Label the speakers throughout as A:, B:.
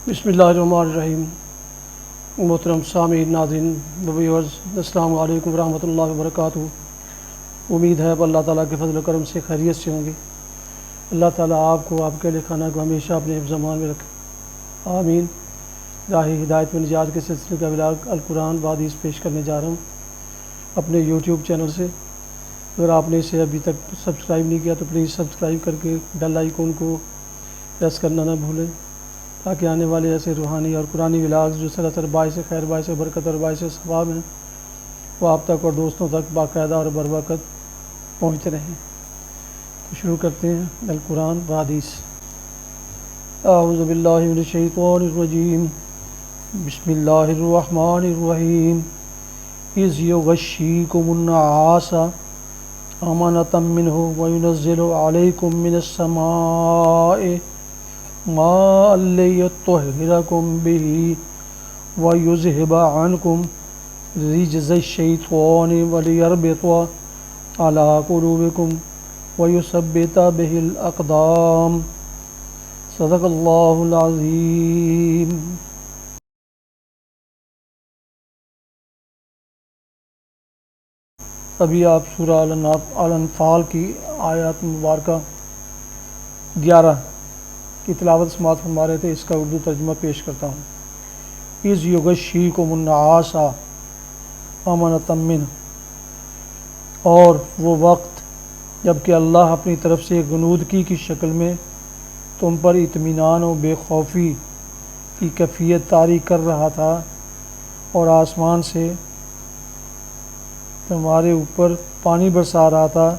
A: بسم اللہ الرحمن الرحیم۔ محترم سامعین، ناظرین، ویورز، السلام علیکم ورحمۃ اللہ وبرکاتہ۔ امید ہے اب اللہ تعالیٰ کے فضل و کرم سے خیریت سے ہوں گے۔ اللہ تعالیٰ آپ کو، آپ کے اہل خانہ کو ہمیشہ اپنے حفظ و امان میں رکھے، آمین۔ راہ ہدایت و نجات کے سلسلے کا ولاگ القرآن و حدیث پیش کرنے جا رہا ہوں اپنے یوٹیوب چینل سے۔ اگر آپ نے اسے ابھی تک سبسکرائب نہیں کیا تو پلیز سبسکرائب کر کے بیل آئیکن کو پریس کرنا نہ بھولیں، تاکہ آنے والے ایسے روحانی اور قرآنی ولاگز جو سراسر باعث خیر، باعث برکت اور باعث ثواب ہیں، وہ آپ تک اور دوستوں تک باقاعدہ اور بروقت پہنچتے رہیں۔ تو شروع کرتے ہیں القرآن و حدیث۔ اعوذ باللہ من الشیطان الرجیم، بسم اللہ الرحمن الرحیم۔ اذ یغشیکم النعاس امنۃ منہ وینزل علیکم من السماء ماء لیطہرکم بہ ویذہب عنکم رجز الشیطان ولیربط علی قلوبکم ویثبت بہ الاقدام۔ صدق اللہ العظیم۔ ابھی آپ سورہ الانفال کی آیات مبارکہ 11 کی تلاوت سماعت فرما رہے تھے۔ اس کا اردو ترجمہ پیش کرتا ہوں۔ اذ یغشیکم النعاس امنۃ منہ، اور وہ وقت جب کہ اللہ اپنی طرف سے غنودگی کی شکل میں تم پر اطمینان و بے خوفی کی کیفیت طاری کر رہا تھا، اور آسمان سے تمہارے اوپر پانی برسا رہا تھا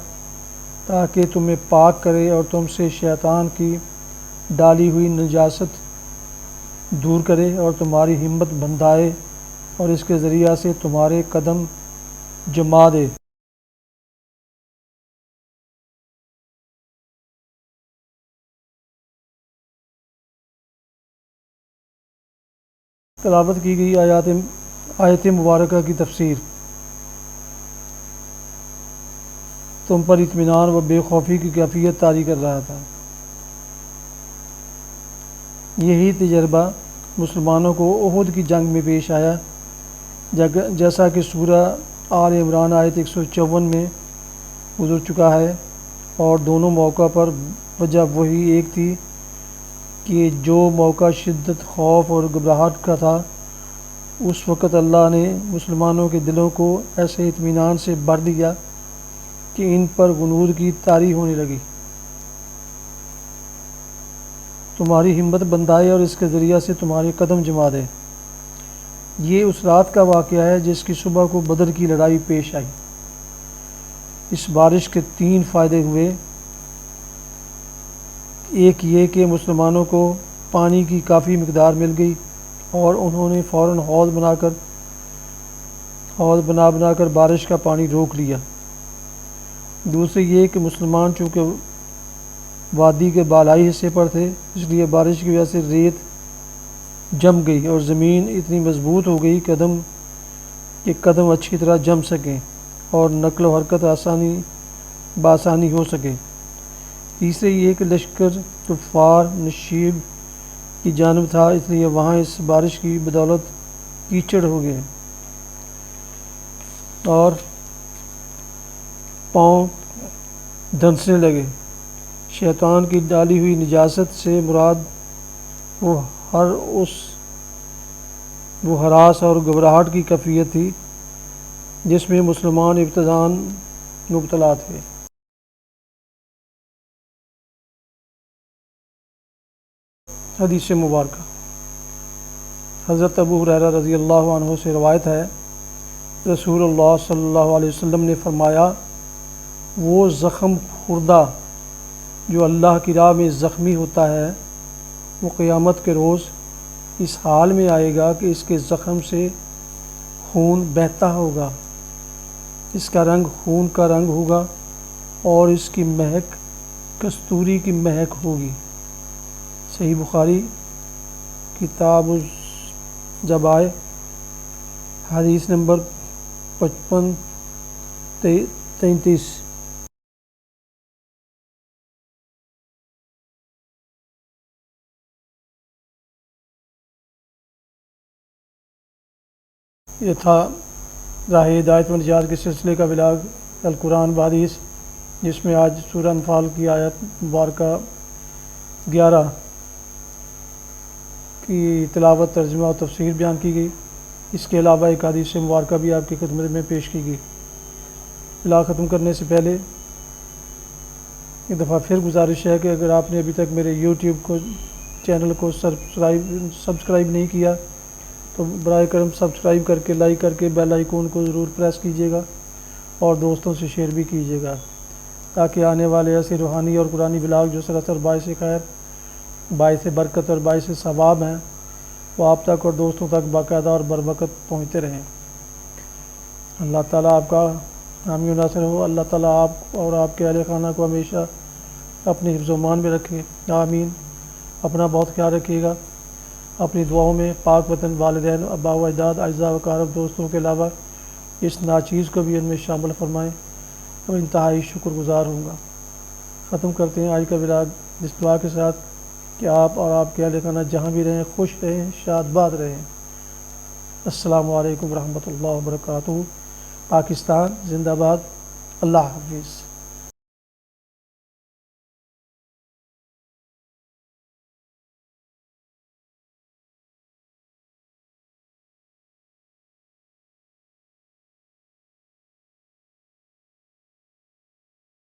A: تاکہ تمہیں پاک کرے اور تم سے شیطان کی ڈالی ہوئی نجاست دور کرے اور تمہاری ہمت بندھائے اور اس کے ذریعہ سے تمہارے قدم جما دے۔ تلاوت کی گئی آیت مبارکہ کی تفسیر۔ تم پر اطمینان و بے خوفی کی کیفیت طاری کر رہا تھا۔ یہی تجربہ مسلمانوں کو احد کی جنگ میں پیش آیا، جیسا کہ سورہ آل عمران آیت 154 میں گزر چکا ہے، اور دونوں موقع پر وجہ وہی ایک تھی کہ جو موقع شدت خوف اور گھبراہٹ کا تھا، اس وقت اللہ نے مسلمانوں کے دلوں کو ایسے اطمینان سے بھر دیا کہ ان پر غنودگی طاری ہونے لگی، تمہاری ہمت بندھائے اور اس کے ذریعہ سے تمہارے قدم جما دے۔ یہ اس رات کا واقعہ ہے جس کی صبح کو بدر کی لڑائی پیش آئی۔ اس بارش کے 3 فائدے ہوئے۔ ایک یہ کہ مسلمانوں کو پانی کی کافی مقدار مل گئی اور انہوں نے فوراً حوض بنا کر بارش کا پانی روک لیا۔ دوسری یہ کہ مسلمان چونکہ وادی کے بالائی حصے پر تھے، اس لیے بارش کی وجہ سے ریت جم گئی اور زمین اتنی مضبوط ہو گئی کہ قدم اچھی طرح جم سکیں اور نقل و حرکت بآسانی ہو سکے۔ تیسرے یہ کہ لشکر کفار نشیب کی جانب تھا، اس لیے وہاں اس بارش کی بدولت کیچڑ ہو گئے اور پاؤں دھنسنے لگے۔ شیطان کی ڈالی ہوئی نجاست سے مراد وہ ہراس اور گھبراہٹ کی کیفیت تھی جس میں مسلمان ابتداءً مبتلا تھے۔ حدیث مبارکہ۔ حضرت ابو ہریرہ رضی اللہ عنہ سے روایت ہے، رسول اللہ صلی اللہ علیہ وسلم نے فرمایا، وہ زخم خوردہ جو اللہ کی راہ میں زخمی ہوتا ہے، وہ قیامت کے روز اس حال میں آئے گا کہ اس کے زخم سے خون بہتا ہوگا، اس کا رنگ خون کا رنگ ہوگا اور اس کی مہک کستوری کی مہک ہوگی۔ صحیح بخاری کتاب الذبائح حدیث نمبر 5533۔ یہ تھا راہ ہدایت و نجات کے سلسلے کا ولاگ القرآن بحدیث، جس میں آج سورہ انفال کی آیت مبارکہ 11 کی تلاوت، ترجمہ اور تفسیر بیان کی گئی۔ اس کے علاوہ ایک حدیث مبارکہ بھی آپ کی خدمت میں پیش کی گئی۔ ولاگ ختم کرنے سے پہلے ایک دفعہ پھر گزارش ہے کہ اگر آپ نے ابھی تک میرے یوٹیوب چینل کو سبسکرائب نہیں کیا تو برائے کرم سبسکرائب کر کے، لائک کر کے بیل آئیکن کو ضرور پریس کیجیے گا اور دوستوں سے شیئر بھی کیجیے گا، تاکہ آنے والے ایسے روحانی اور قرآنی ولاگ جو سراسر باعث خیر، باعث برکت اور باعث ثواب ہیں، وہ آپ تک اور دوستوں تک باقاعدہ اور بروقت پہنچتے رہیں۔ اللہ تعالیٰ آپ کا حامی و ناصر ہو۔ اللہ تعالیٰ آپ اور آپ کے اہل خانہ کو ہمیشہ اپنے حفظ و امان میں رکھے، آمین۔ اپنا بہت خیال رکھیے گا۔ اپنی دعاؤں میں پاک وطن، والدین، آباء و اجداد، اعزاء و اقارب، دوستوں کے علاوہ اس ناچیز کو بھی ان میں شامل فرمائیں، تو انتہائی شکر گزار ہوں گا۔ ختم کرتے ہیں آج کا ولاگ اس دعا کے ساتھ کہ آپ اور آپ کے اہل خانہ جہاں بھی رہیں خوش رہیں، شاد باد رہیں۔ السلام علیکم ورحمۃ اللہ وبرکاتہ۔ پاکستان زندہ باد۔ اللہ حافظ۔